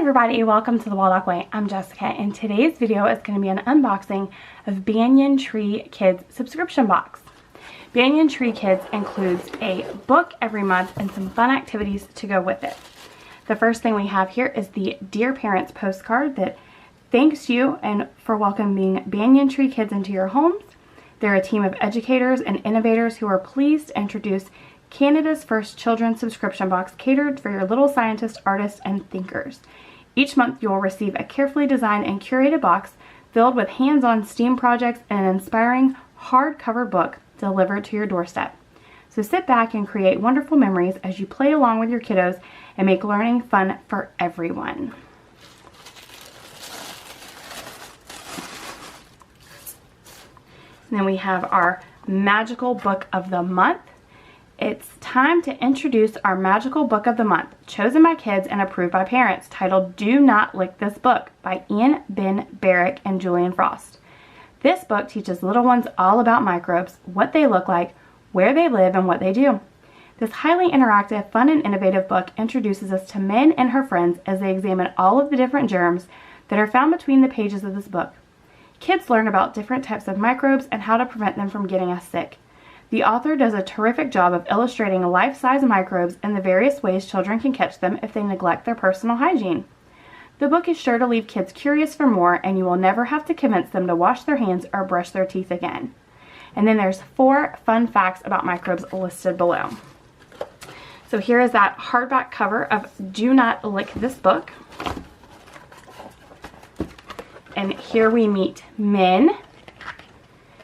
everybody, welcome to the Waldock Way. I'm Jessica, and today's video is going to be an unboxing of Banyan Tree Kidz subscription box. Banyan Tree Kidz includes a book every month and some fun activities to go with it. The first thing we have here is the Dear Parents postcard that thanks you and for welcoming Banyan Tree Kidz into your homes. They're a team of educators and innovators who are pleased to introduce Canada's first children's subscription box catered for your little scientists, artists, and thinkers. Each month you'll receive a carefully designed and curated box filled with hands-on STEAM projects and an inspiring hardcover book delivered to your doorstep. So sit back and create wonderful memories as you play along with your kiddos and make learning fun for everyone. And then we have our magical book of the month. It's time to introduce our magical book of the month, chosen by kids and approved by parents, titled Do Not Lick This Book by Ian Ben Barrick and Julian Frost. This book teaches little ones all about microbes, what they look like, where they live, and what they do. This highly interactive, fun, and innovative book introduces us to Min and her friends as they examine all of the different germs that are found between the pages of this book. Kids learn about different types of microbes and how to prevent them from getting us sick. The author does a terrific job of illustrating life-size microbes and the various ways children can catch them if they neglect their personal hygiene. The book is sure to leave kids curious for more, and you will never have to convince them to wash their hands or brush their teeth again. And then there's 4 fun facts about microbes listed below. So here is that hardback cover of Do Not Lick This Book. And here we meet Min.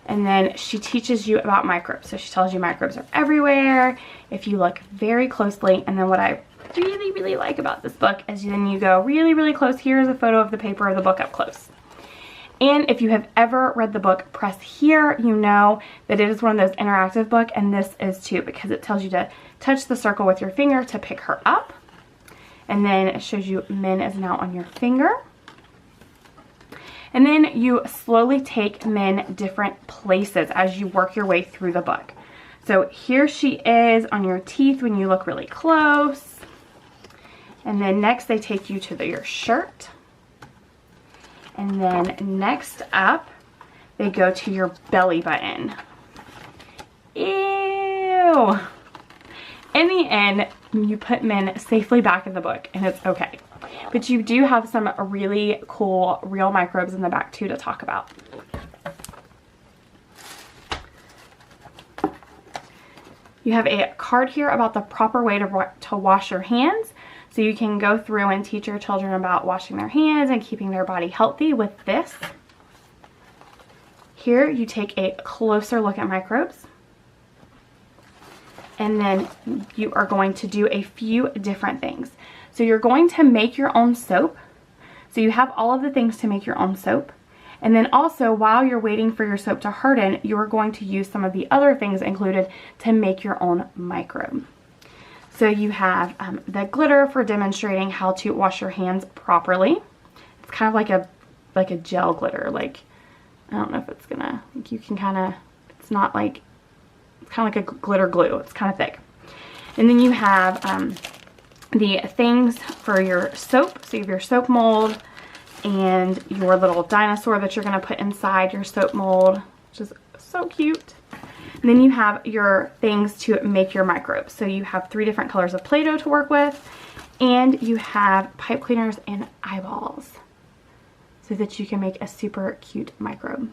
And then she teaches you about microbes. So she tells you microbes are everywhere if you look very closely. And then what I really like about this book is then you go really close. Here's a photo of the paper of the book up close. And if you have ever read the book, press here. You know that it is one of those interactive books, and this is too, because it tells you to touch the circle with your finger to pick her up. And then it shows you Min is now on your finger. And then you slowly take Min different places as you work your way through the book. So here she is on your teeth when you look really close. And then next they take you to your shirt. And then next up, they go to your belly button. Ew! In the end, you put Min safely back in the book, and it's okay. But you do have some really cool real microbes in the back too to talk about. You have a card here about the proper way to wash your hands. So you can go through and teach your children about washing their hands and keeping their body healthy with this. Here you take a closer look at microbes. And then you are going to do a few different things. So you're going to make your own soap. So you have all of the things to make your own soap. And then also, while you're waiting for your soap to harden, you're going to use some of the other things included to make your own microbe. So you have the glitter for demonstrating how to wash your hands properly. It's kind of like a gel glitter. Like, I don't know if it's gonna, like you can kind of, it's not like, it's kind of like a glitter glue. It's kind of thick. And then you have the things for your soap. So you have your soap mold and your little dinosaur that you're going to put inside your soap mold, which is so cute. And then you have your things to make your microbes. So you have 3 different colors of Play-Doh to work with, and you have pipe cleaners and eyeballs so that you can make a super cute microbe.